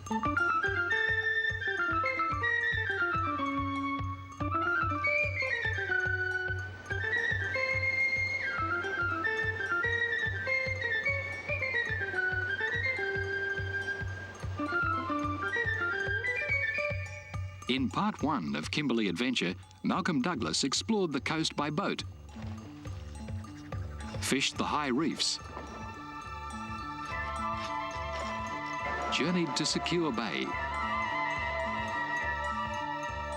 In part one of Kimberley Adventure, Malcolm Douglas explored the coast by boat, fished the high reefs, journeyed to Secure Bay,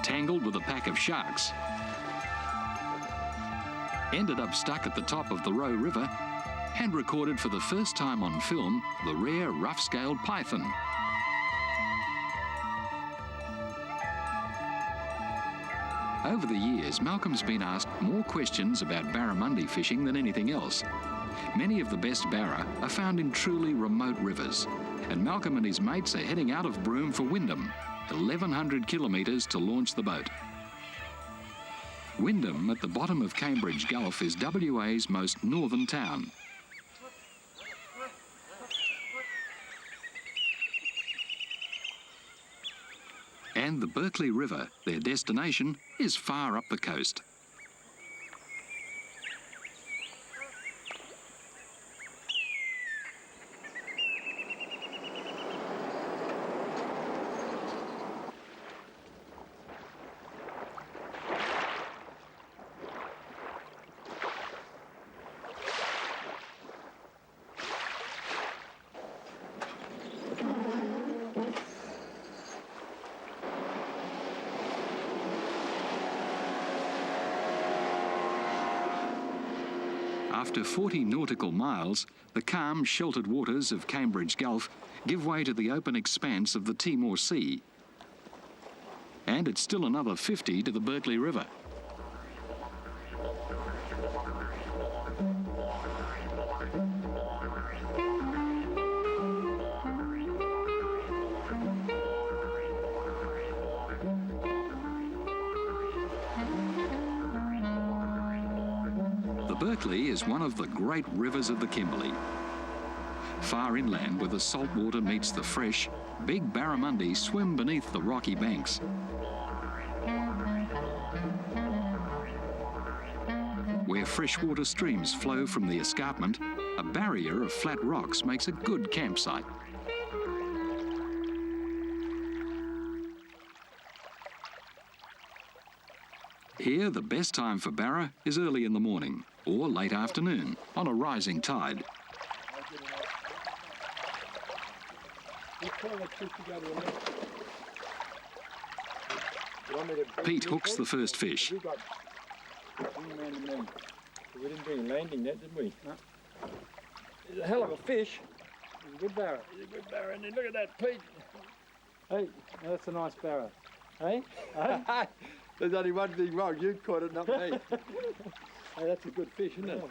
tangled with a pack of sharks, ended up stuck at the top of the Roe River, and recorded for the first time on film the rare rough-scaled python. Over the years, Malcolm's been asked more questions about barramundi fishing than anything else. Many of the best barra are found in truly remote rivers, and Malcolm and his mates are heading out of Broome for Wyndham, 1,100 kilometres to launch the boat. Wyndham, at the bottom of Cambridge Gulf, is WA's most northern town. And the Berkeley River, their destination, is far up the coast. After 40 nautical miles, the calm, sheltered waters of Cambridge Gulf give way to the open expanse of the Timor Sea. And it's still another 50 to the Berkeley River. The Berkeley is one of the great rivers of the Kimberley. Far inland, where the salt water meets the fresh, big barramundi swim beneath the rocky banks. Where freshwater streams flow from the escarpment, a barrier of flat rocks makes a good campsite. Here, the best time for barra is early in the morning or late afternoon on a rising tide. Pete hooks the first fish. We didn't do any landing net, did we? No. It's a hell of a fish. It's a good barra. It's a good barra, and look at that, Pete. Hey, that's a nice barra. Hey? Hey? There's only one thing wrong. You caught it, not me. Hey, that's a good fish, isn't it?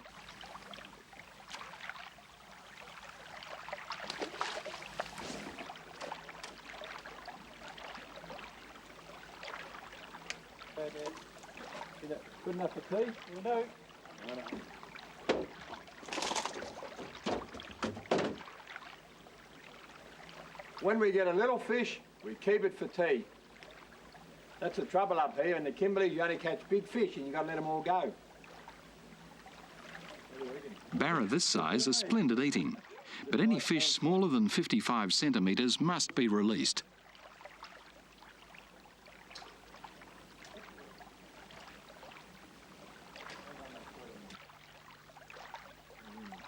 Is that good enough for tea? You know. When we get a little fish, we keep it for tea. That's the trouble up here in the Kimberley. You only catch big fish and you've got to let them all go. Barra this size are splendid eating, but any fish smaller than 55 centimetres must be released.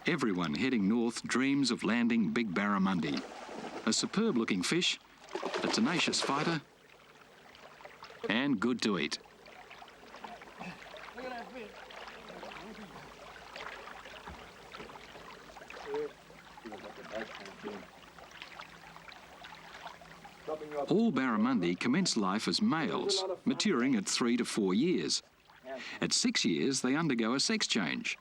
Everyone heading north dreams of landing big barramundi. A superb-looking fish, a tenacious fighter, and good to eat. Look at that fish. All barramundi commence life as males, maturing at 3 to 4 years. At 6 years, they undergo a sex change.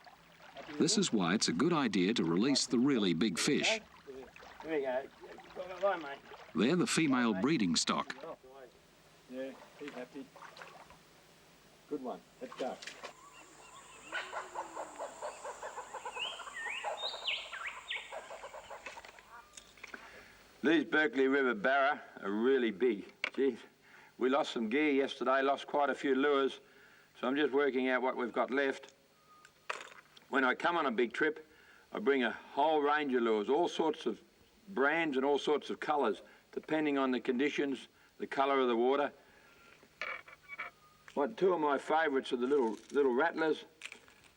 This is why it's a good idea to release the really big fish. There you go. Bye, mate. They're the female breeding stock. Yeah, he's happy. Good one. Let's go. These Berkeley River barra are really big. Geez, we lost some gear yesterday, lost quite a few lures, so I'm just working out what we've got left. When I come on a big trip, I bring a whole range of lures, all sorts of brands and all sorts of colours, depending on the conditions, the colour of the water. Two of my favourites are the little rattlers,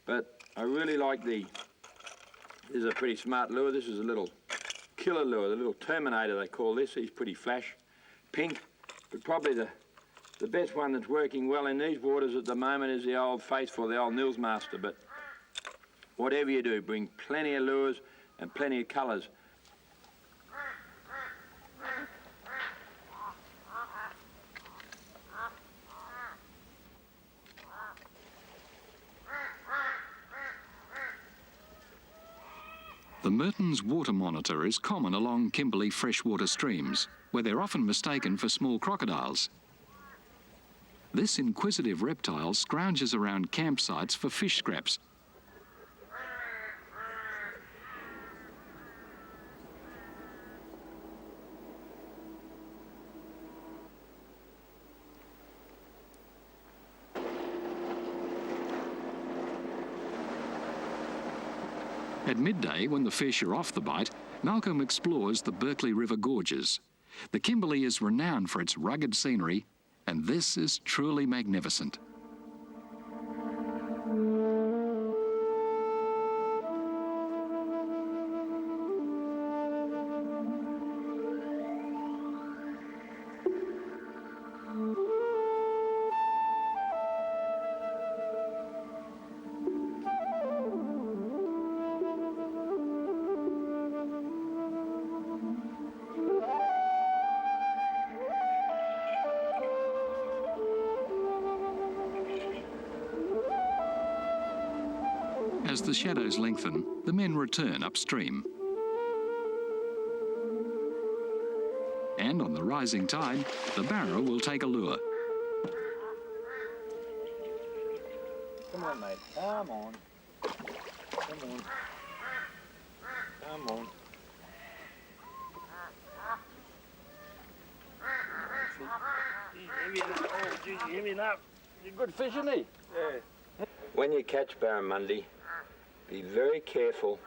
but I really like this is a pretty smart lure. This is a little killer lure, the little Terminator they call this. He's pretty flash, pink, but probably the best one that's working well in these waters at the moment is the old faithful, the old Nils Master. But whatever you do, bring plenty of lures and plenty of colours. The Mertens water monitor is common along Kimberley freshwater streams, where they're often mistaken for small crocodiles. This inquisitive reptile scrounges around campsites for fish scraps. At midday, when the fish are off the bite, Malcolm explores the Berkeley River gorges. The Kimberley is renowned for its rugged scenery, and this is truly magnificent. As the shadows lengthen, the men return upstream. And on the rising tide, the barra will take a lure. Come on, mate. Come on. Come on. Come on. Heavy enough. You're good fish, isn't he? Yeah. When you catch barramundi, be very careful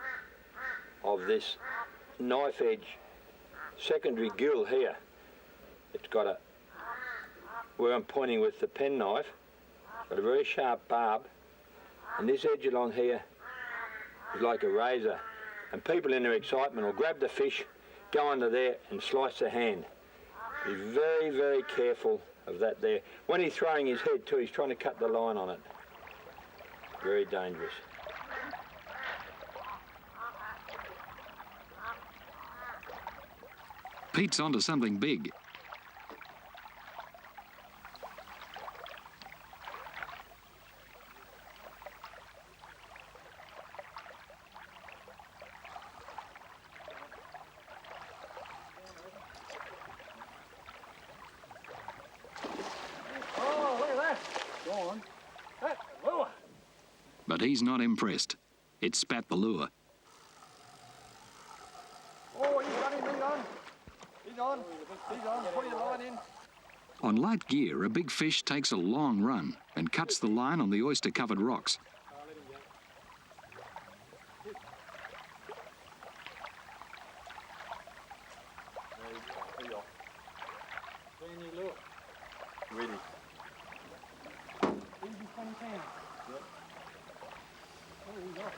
of this knife edge secondary gill here. It's got where I'm pointing with the pen knife, it's got a very sharp barb, and this edge along here is like a razor. And people in their excitement will grab the fish, go under there and slice their hand. Be very, very careful of that there. When he's throwing his head too, he's trying to cut the line on it. Very dangerous. Pete's onto something big. Oh, look at that. Go on. That lure. But he's not impressed. It spat the lure. Oh, he's got him. He's on. He's on. He's on. Put your line in. On light gear, a big fish takes a long run and cuts the line on the oyster-covered rocks. Ready. Easy 2010. Yep. Oh, he's off.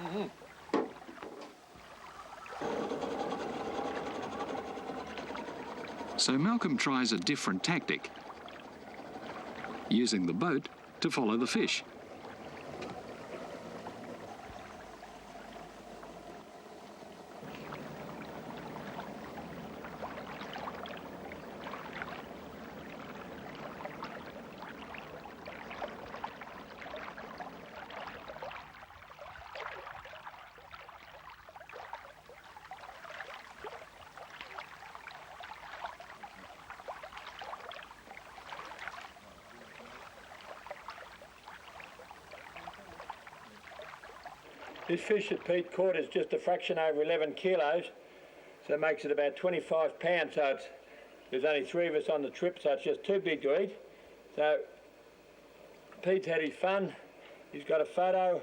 Mm-hmm. So Malcolm tries a different tactic, using the boat to follow the fish. This fish that Pete caught is just a fraction over 11 kilos, So it makes it about 25 pounds, so there's only 3 of us on the trip, so it's just too big to eat. So Pete's had his fun, he's got a photo.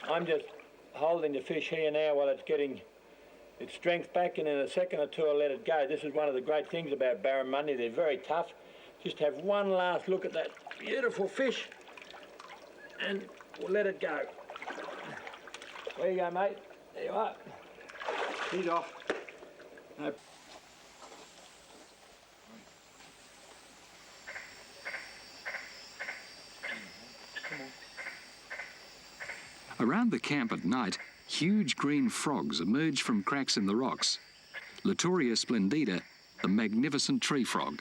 I'm just holding the fish here now while it's getting its strength back, and in a second or two I'll let it go. This is one of the great things about barramundi, they're very tough. Just have one last look at that beautiful fish and we'll let it go. There you go, mate. There you are. He's off. No. Around the camp at night, huge green frogs emerge from cracks in the rocks. Latoria splendida, the magnificent tree frog.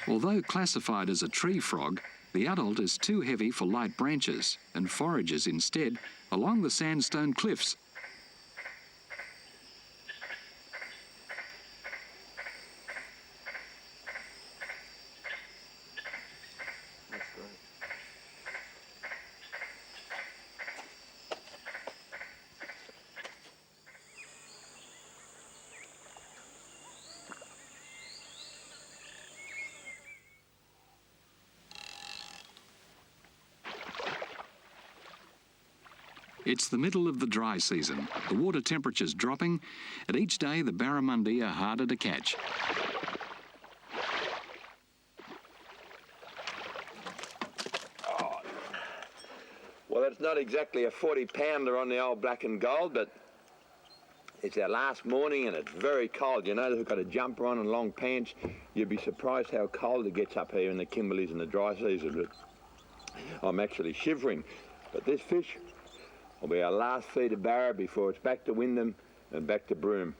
Although classified as a tree frog, the adult is too heavy for light branches and forages instead along the sandstone cliffs. It's the middle of the dry season, the water temperature's dropping, and each day the barramundi are harder to catch. Oh. Well, it's not exactly a 40-pounder on the old black and gold, but it's our last morning and it's very cold. You know, they've got a jumper on and long pants. You'd be surprised how cold it gets up here in the Kimberleys in the dry season. But I'm actually shivering. But this fish will be our last feed of barra before it's back to Wyndham and back to Broome.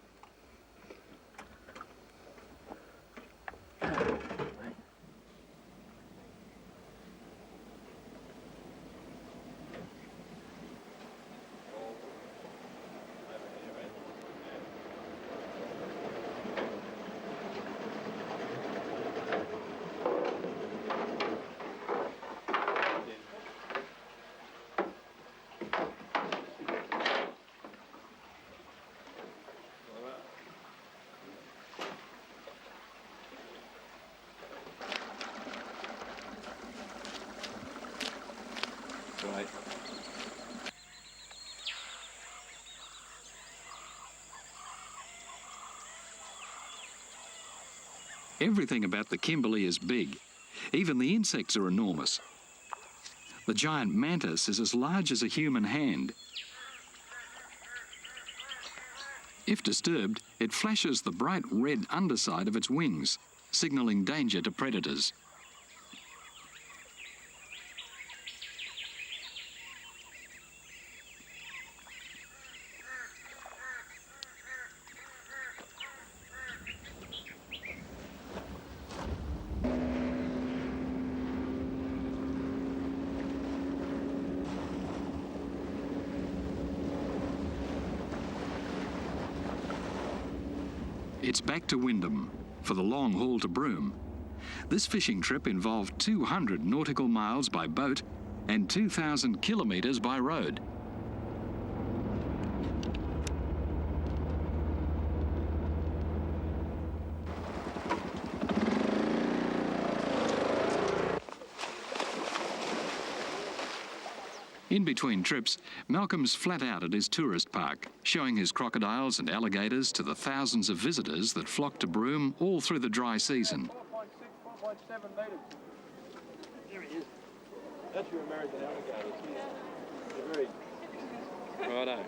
Right. Everything about the Kimberley is big. Even the insects are enormous. The giant mantis is as large as a human hand. If disturbed, it flashes the bright red underside of its wings, signalling danger to predators. It's back to Wyndham for the long haul to Broome. This fishing trip involved 200 nautical miles by boat and 2,000 kilometres by road. In between trips, Malcolm's flat out at his tourist park, showing his crocodiles and alligators to the thousands of visitors that flock to Broome all through the dry season. 4.6, 4.7 metres. There he is. That's your American alligators. They're very... Righto.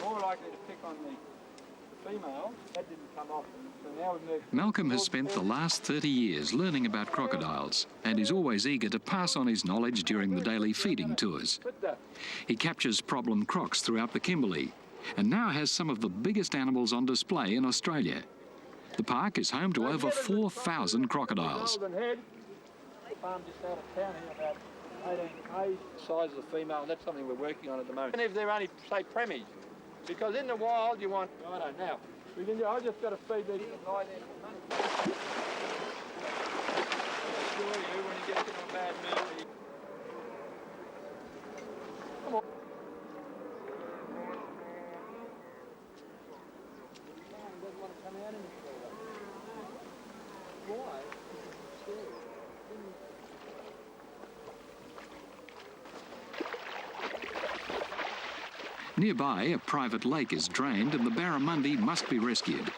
More likely to pick on the female. That didn't come off. So now we've moved... Malcolm has spent the last 30 years learning about crocodiles and is always eager to pass on his knowledge during the daily feeding tours. He captures problem crocs throughout the Kimberley and now has some of the biggest animals on display in Australia. The park is home to over 4,000 crocodiles. Farm just out of town here, about 18 k's. Size of the female, and that's something we're working on at the moment. And if they're only, say, premies, because in the wild you want... Righto, now, I've just got to feed these at night. bad mood. Come on. Doesn't want to come out any further. Why? Nearby, a private lake is drained and the barramundi must be rescued.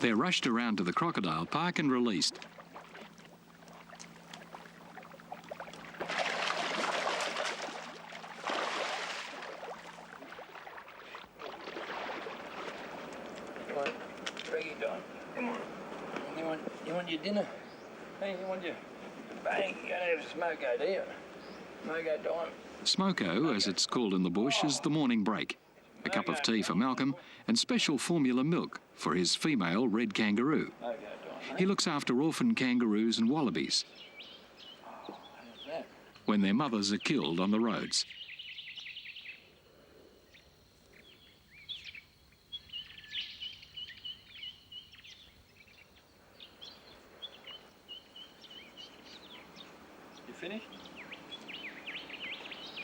They're rushed around to the crocodile park and released. Right, Reggie, Don, come on. You want your dinner? Hey, you want your bang? You gotta have smoko, do you? Smoko time. Smoko, as it's called in the bush, is the morning break. A cup of tea for Malcolm and special formula milk for his female red kangaroo. He looks after orphan kangaroos and wallabies when their mothers are killed on the roads. You finished?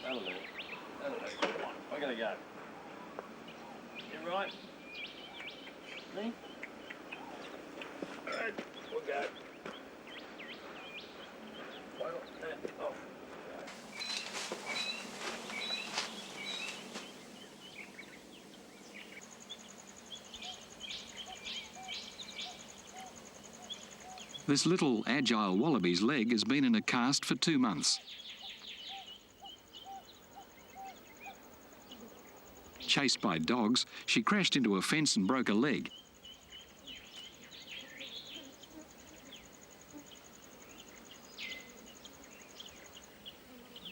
That'll do. That'll do. Come on, I gotta go. You right? Me? Alright, we'll go. Well, that off. This little agile wallaby's leg has been in a cast for 2 months. Chased by dogs, she crashed into a fence and broke a leg.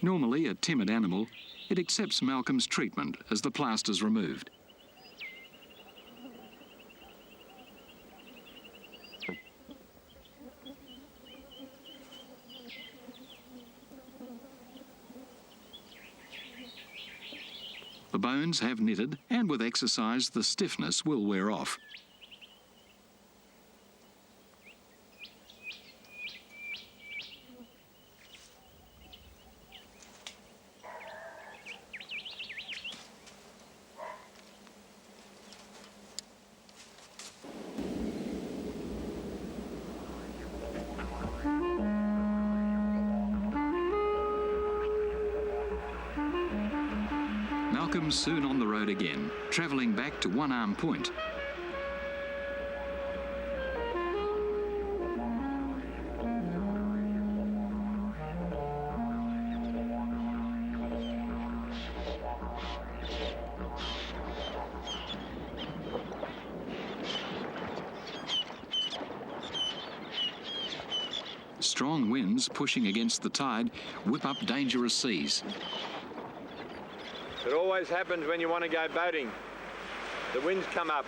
Normally a timid animal, it accepts Malcolm's treatment as the plaster's removed. The bones have knitted, and with exercise, the stiffness will wear off. Malcolm's soon on the road again, travelling back to One Arm Point. Strong winds pushing against the tide whip up dangerous seas. It always happens when you want to go boating. The winds come up.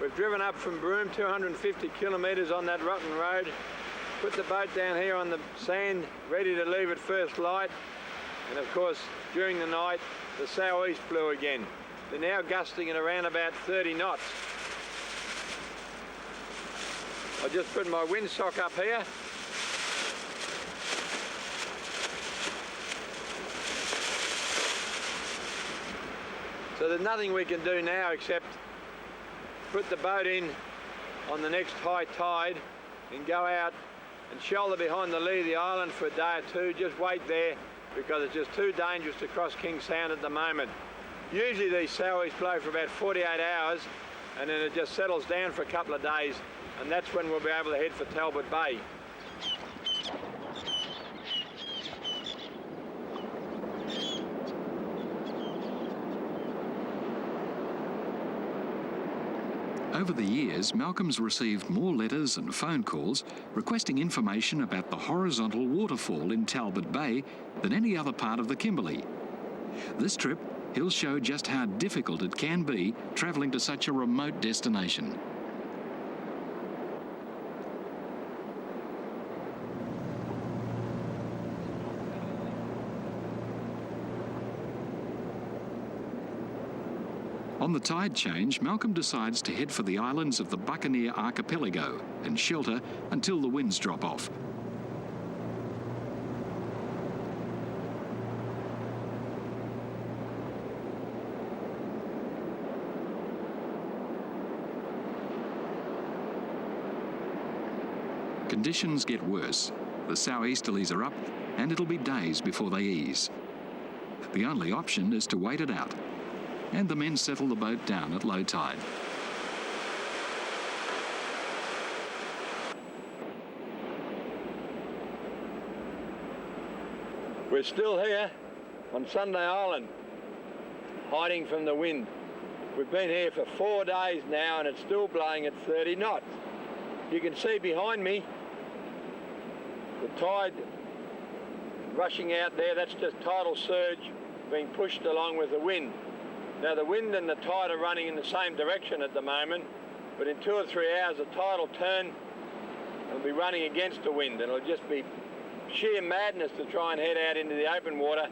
We've driven up from Broome 250 kilometres on that rotten road, put the boat down here on the sand, ready to leave at first light. And of course, during the night, the southeast blew again. They're now gusting at around about 30 knots. I just put my windsock up here. So there's nothing we can do now except put the boat in on the next high tide and go out and shelter behind the lee of the island for a day or two. Just wait there because it's just too dangerous to cross King Sound at the moment. Usually these sou'east blow for about 48 hours and then it just settles down for a couple of days, and that's when we'll be able to head for Talbot Bay. Over the years, Malcolm's received more letters and phone calls requesting information about the horizontal waterfall in Talbot Bay than any other part of the Kimberley. This trip, he'll show just how difficult it can be travelling to such a remote destination. On the tide change, Malcolm decides to head for the islands of the Buccaneer Archipelago and shelter until the winds drop off. Conditions get worse. The sou'easterlies are up and it'll be days before they ease. The only option is to wait it out. And the men settle the boat down at low tide. We're still here on Sunday Island, hiding from the wind. We've been here for 4 days now and it's still blowing at 30 knots. You can see behind me the tide rushing out there. That's just tidal surge being pushed along with the wind. Now the wind and the tide are running in the same direction at the moment, but in 2 or 3 hours the tide will turn and it'll be running against the wind, and it'll just be sheer madness to try and head out into the open water.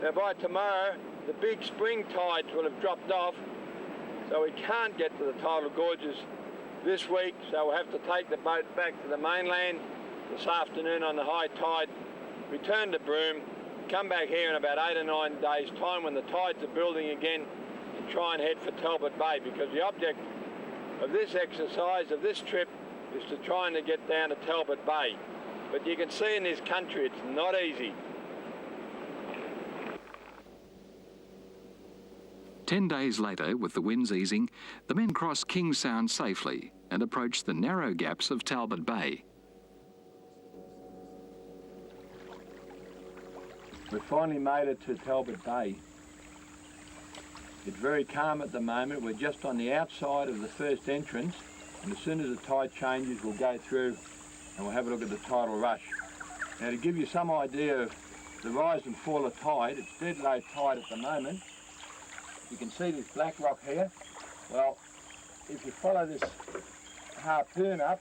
Now by tomorrow the big spring tides will have dropped off, so we can't get to the tidal gorges this week, so we'll have to take the boat back to the mainland this afternoon on the high tide, return to Broome, come back here in about 8 or 9 days' time when the tides are building again and try and head for Talbot Bay, because the object of this exercise, of this trip, is to try and get down to Talbot Bay. But you can see in this country it's not easy. 10 days later, with the winds easing, the men cross King Sound safely and approach the narrow gaps of Talbot Bay. We've finally made it to Talbot Bay. It's very calm at the moment. We're just on the outside of the first entrance, and as soon as the tide changes we'll go through and we'll have a look at the tidal rush. Now to give you some idea of the rise and fall of tide, it's dead low tide at the moment. You can see this black rock here. Well, if you follow this harpoon up,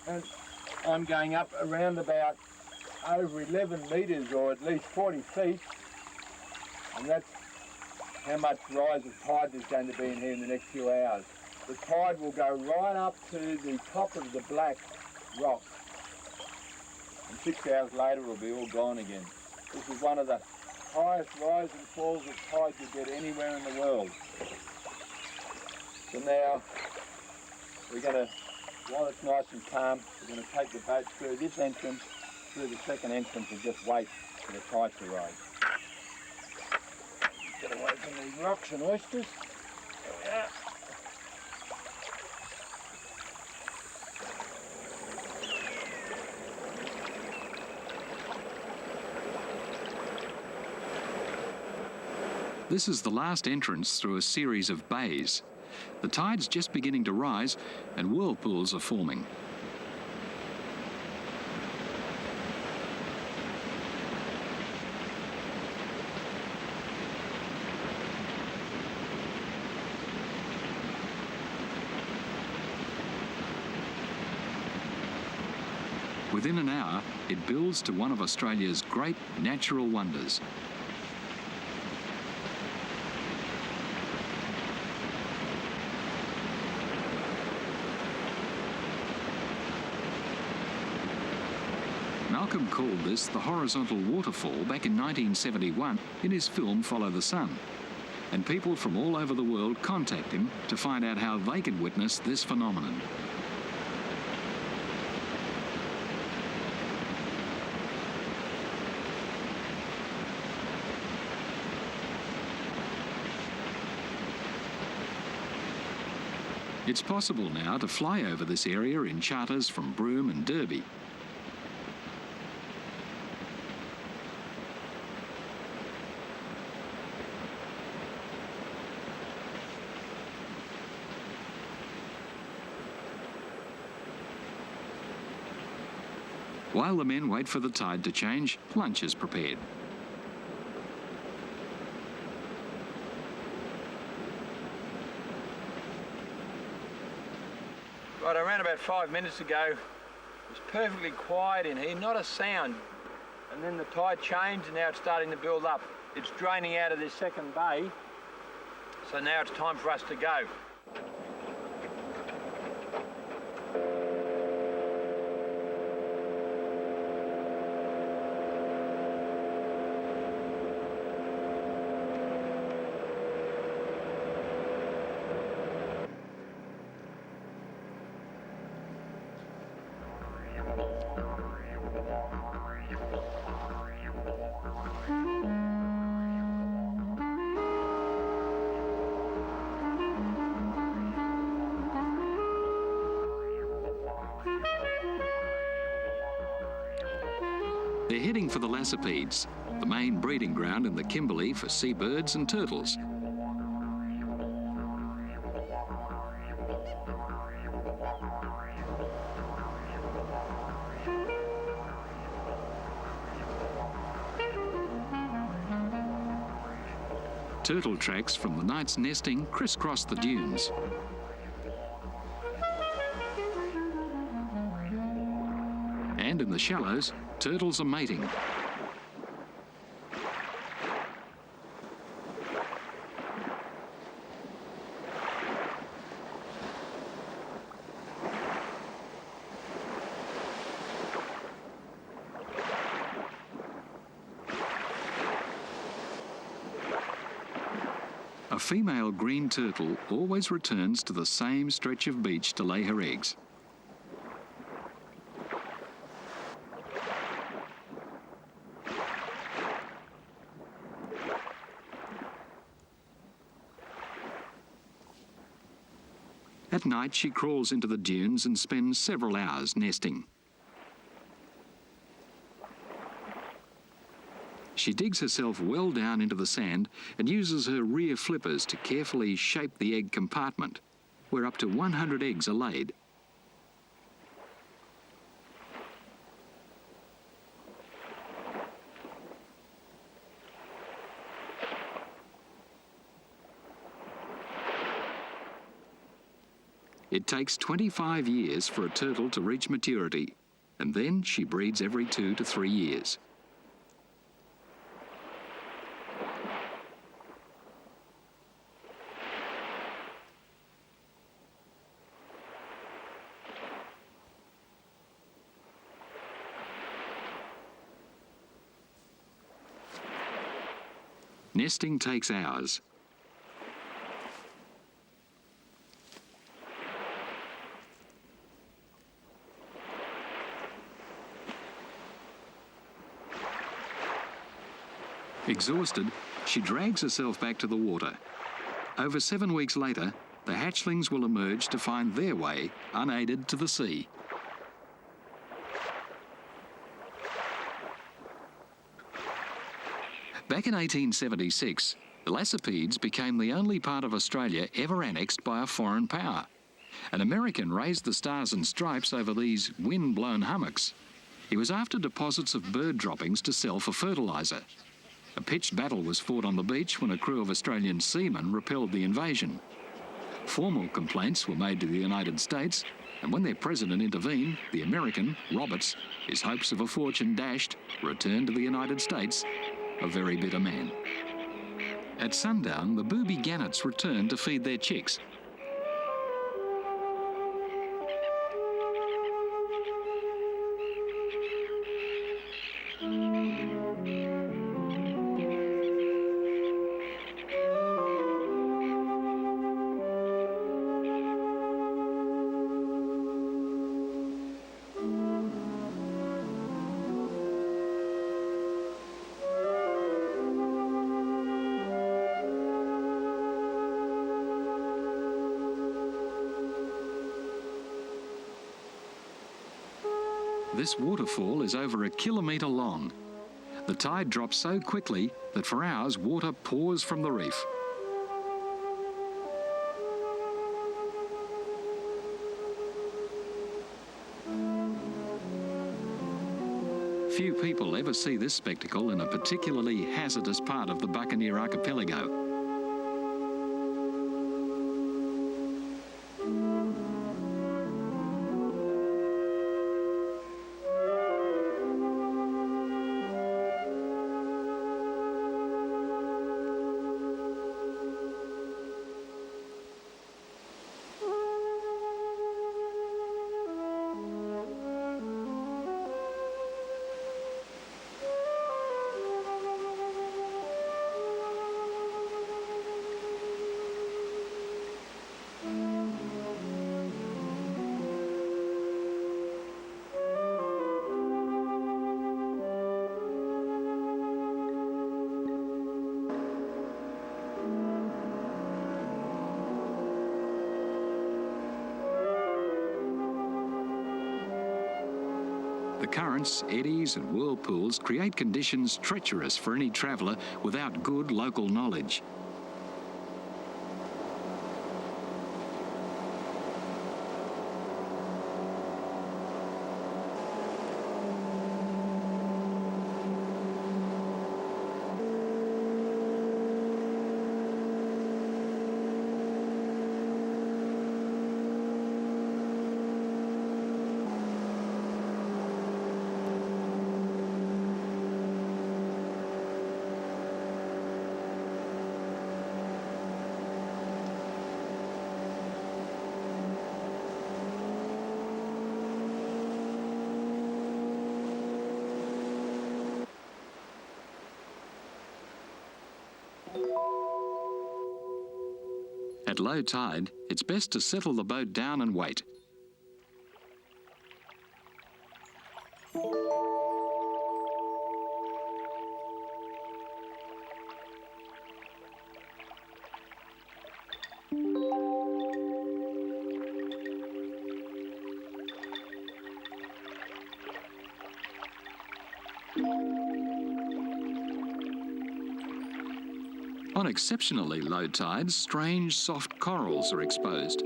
and I'm going up around about over 11 metres or at least 40 feet, and that's how much rise of tide there's going to be in here in the next few hours. The tide will go right up to the top of the black rock, and 6 hours later it'll be all gone again. This is one of the highest rise and falls of tide you get anywhere in the world. So now we're going to, while it's nice and calm, we're going to take the boat through this entrance, through the second entrance, and just wait for the tide to rise. Get away from these rocks and oysters. There we are. This is the last entrance through a series of bays. The tide's just beginning to rise and whirlpools are forming. Within an hour, it builds to one of Australia's great natural wonders. Malcolm called this the horizontal waterfall back in 1971 in his film Follow the Sun, and people from all over the world contact him to find out how they can witness this phenomenon. It's possible now to fly over this area in charters from Broome and Derby. While the men wait for the tide to change, lunch is prepared. Right, around about 5 minutes ago, it was perfectly quiet in here, not a sound. And then the tide changed and now it's starting to build up. It's draining out of this second bay, so now it's time for us to go. They're heading for the Lassipedes, the main breeding ground in the Kimberley for seabirds and turtles. Turtle tracks from the night's nesting crisscross the dunes. And in the shallows, turtles are mating. A female green turtle always returns to the same stretch of beach to lay her eggs. At night, she crawls into the dunes and spends several hours nesting. She digs herself well down into the sand and uses her rear flippers to carefully shape the egg compartment, where up to 100 eggs are laid. It takes 25 years for a turtle to reach maturity, and then she breeds every 2 to 3 years. Nesting takes hours. Exhausted, she drags herself back to the water. Over 7 weeks later, the hatchlings will emerge to find their way, unaided, to the sea. Back in 1876, the Lassipedes became the only part of Australia ever annexed by a foreign power. An American raised the stars and stripes over these wind-blown hummocks. He was after deposits of bird droppings to sell for fertiliser. A pitched battle was fought on the beach when a crew of Australian seamen repelled the invasion. Formal complaints were made to the United States, and when their president intervened, the American, Roberts, his hopes of a fortune dashed, returned to the United States, a very bitter man. At sundown, the booby gannets returned to feed their chicks. This waterfall is over 1 kilometre long. The tide drops so quickly that for hours water pours from the reef. Few people ever see this spectacle in a particularly hazardous part of the Buccaneer archipelago. The currents, eddies and whirlpools create conditions treacherous for any traveller without good local knowledge. At low tide, it's best to settle the boat down and wait. On exceptionally low tides, strange soft corals are exposed.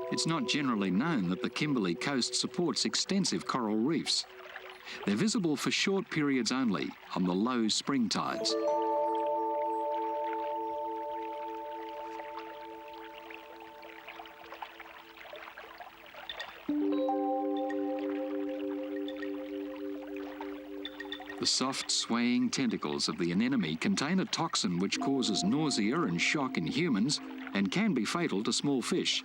It's not generally known that the Kimberley coast supports extensive coral reefs. They're visible for short periods only on the low spring tides. The soft, swaying tentacles of the anemone contain a toxin which causes nausea and shock in humans and can be fatal to small fish.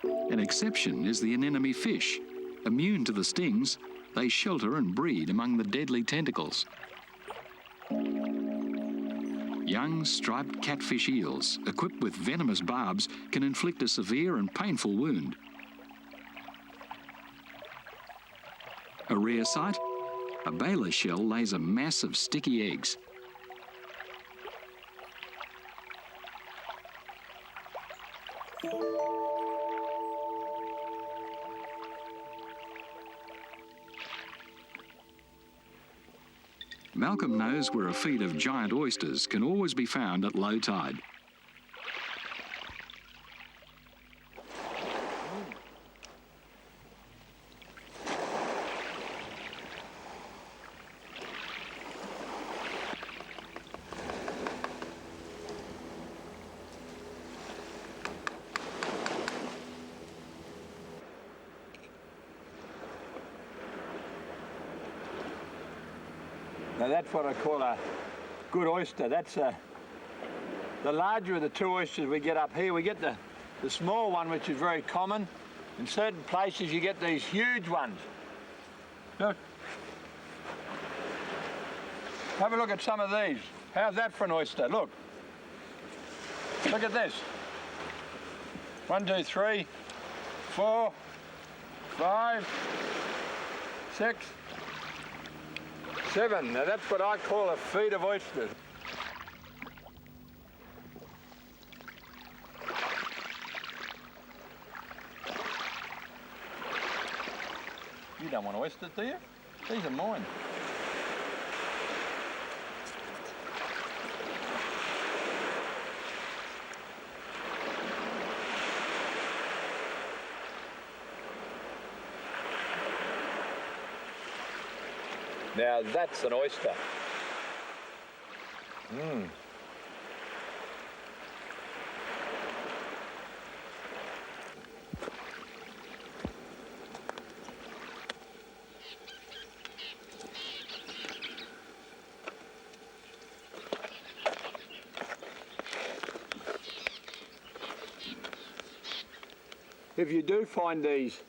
An exception is the anemone fish. Immune to the stings, they shelter and breed among the deadly tentacles. Young striped catfish eels, equipped with venomous barbs, can inflict a severe and painful wound. A rare sight, a baler shell lays a mass of sticky eggs. Malcolm knows where a feed of giant oysters can always be found at low tide. Now that's what I call a good oyster. That's the larger of the two oysters we get up here. We get the small one, which is very common. In certain places you get these huge ones. Look. Have a look at some of these. How's that for an oyster? Look. Look at this. 1, 2, 3, 4, 5, 6, 7. Now that's what I call a feed of oysters. You don't want oysters, do you? These are mine. Now that's an oyster. If you do find these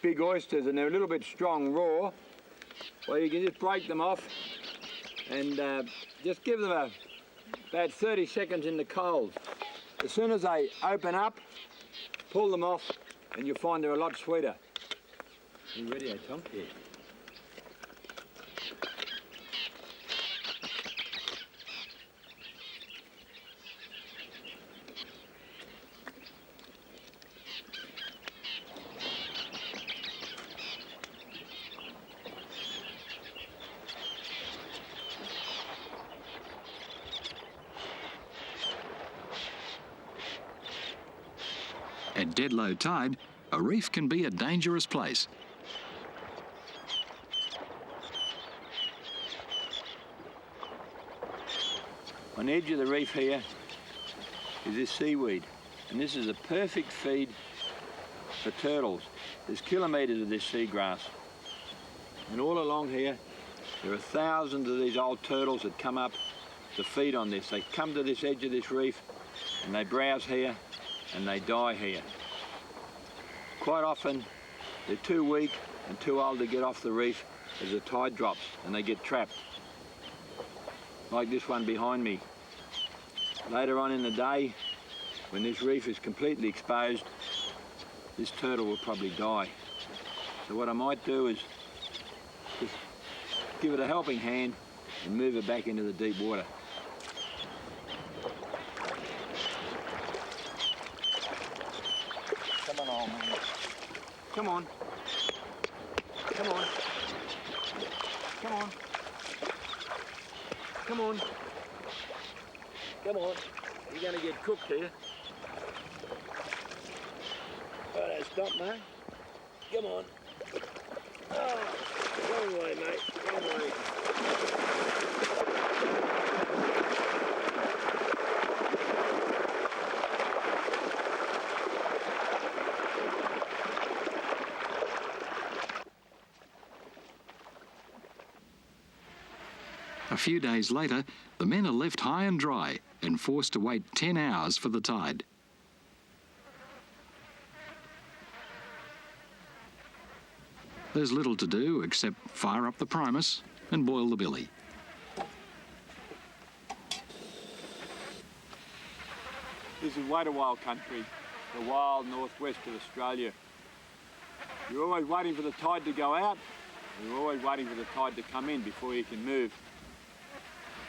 big oysters and they're a little bit strong raw, well, you can just break them off and just give them about 30 seconds in the cold. As soon as they open up, pull them off and you'll find they're a lot sweeter. You ready, eh, Tom? Yeah. At dead low tide, a reef can be a dangerous place. On the edge of the reef here is this seaweed, and this is a perfect feed for turtles. There's kilometres of this seagrass, and all along here there are thousands of these old turtles that come up to feed on this. They come to this edge of this reef and they browse here and they die here. Quite often they're too weak and too old to get off the reef as the tide drops and they get trapped. Like this one behind me. Later on in the day, when this reef is completely exposed, this turtle will probably die. So what I might do is just give it a helping hand and move it back into the deep water. Come on, old man. Come on. Come on. Come on. Come on. Come on. You're going to get cooked here. Right, stop, mate. Come on. Oh, wrong way, mate. Wrong way. A few days later, the men are left high and dry and forced to wait 10 hours for the tide. There's little to do except fire up the primus and boil the billy. This is way to wild country, the wild northwest of Australia. You're always waiting for the tide to go out, and you're always waiting for the tide to come in before you can move.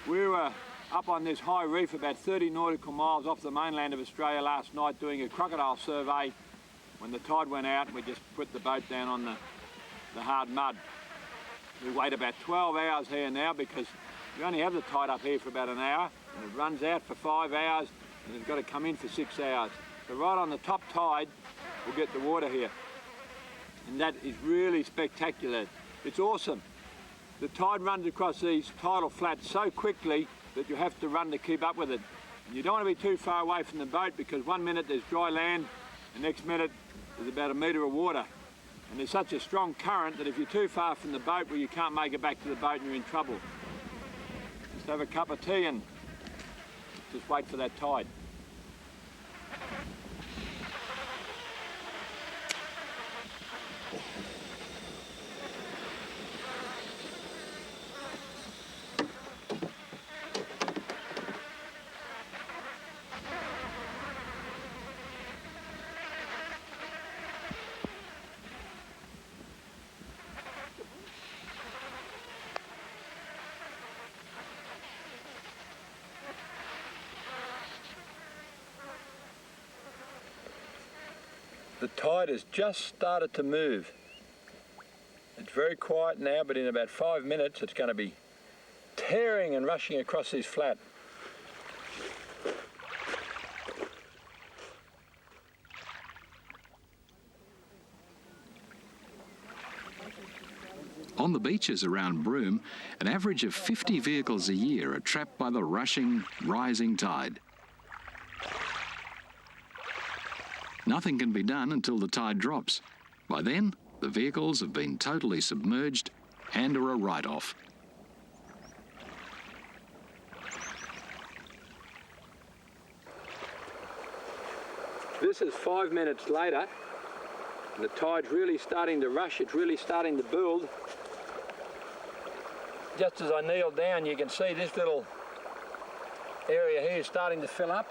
We were up on this high reef about 30 nautical miles off the mainland of Australia last night doing a crocodile survey. When the tide went out, we just put the boat down on the hard mud. We wait about 12 hours here now because we only have the tide up here for about an hour and it runs out for 5 hours and it's got to come in for 6 hours. So right on the top tide, we'll get the water here. And that is really spectacular. It's awesome. The tide runs across these tidal flats so quickly that you have to run to keep up with it. And you don't want to be too far away from the boat because one minute there's dry land, the next minute there's about a metre of water. And there's such a strong current that if you're too far from the boat, well, you can't make it back to the boat and you're in trouble. Just have a cup of tea and just wait for that tide. The tide has just started to move. It's very quiet now, but in about 5 minutes it's going to be tearing and rushing across this flat. On the beaches around Broome, an average of 50 vehicles a year are trapped by the rushing, rising tide. Nothing can be done until the tide drops. By then, the vehicles have been totally submerged and are a write-off. This is 5 minutes later, and the tide's really starting to rush, it's really starting to build. Just as I kneel down, you can see this little area here is starting to fill up.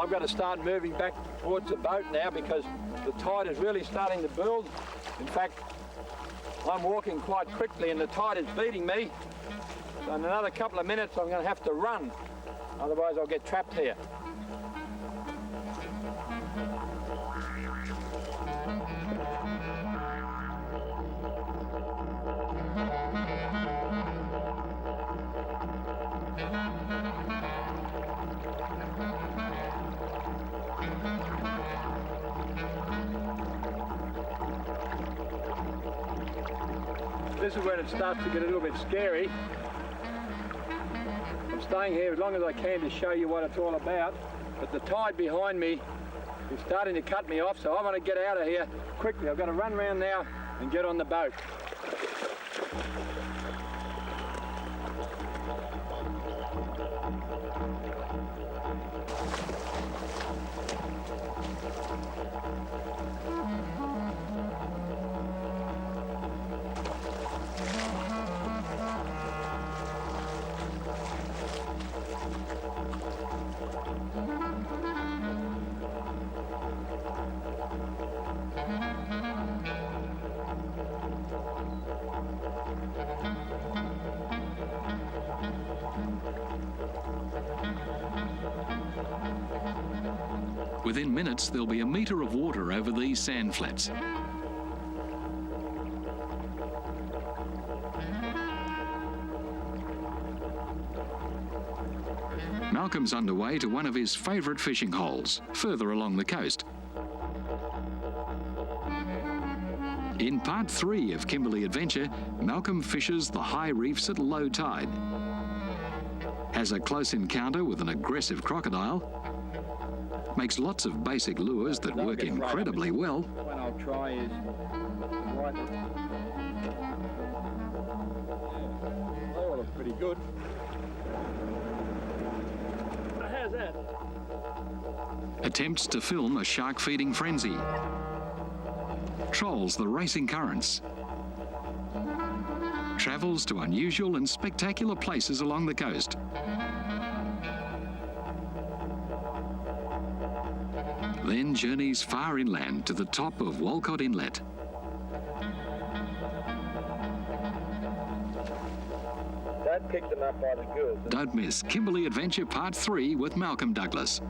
I've got to start moving back towards the boat now because the tide is really starting to build. In fact, I'm walking quite quickly and the tide is beating me. So in another couple of minutes I'm going to have to run, otherwise I'll get trapped here. This is when it starts to get a little bit scary. I'm staying here as long as I can to show you what it's all about, but the tide behind me is starting to cut me off, so I want to get out of here quickly. I've got to run around now and get on the boat. Within minutes, there'll be a metre of water over these sand flats. Malcolm's underway to one of his favourite fishing holes, further along the coast. In part 3 of Kimberley Adventure, Malcolm fishes the high reefs at low tide, has a close encounter with an aggressive crocodile, makes lots of basic lures that work incredibly well. What I'll try is right. They all look pretty good. How's that? Attempts to film a shark feeding frenzy, trolls the racing currents, travels to unusual and spectacular places along the coast. Then journeys far inland to the top of Walcott Inlet. Dad picked them up by the gills. Don't miss Kimberley Adventure Part 3 with Malcolm Douglas.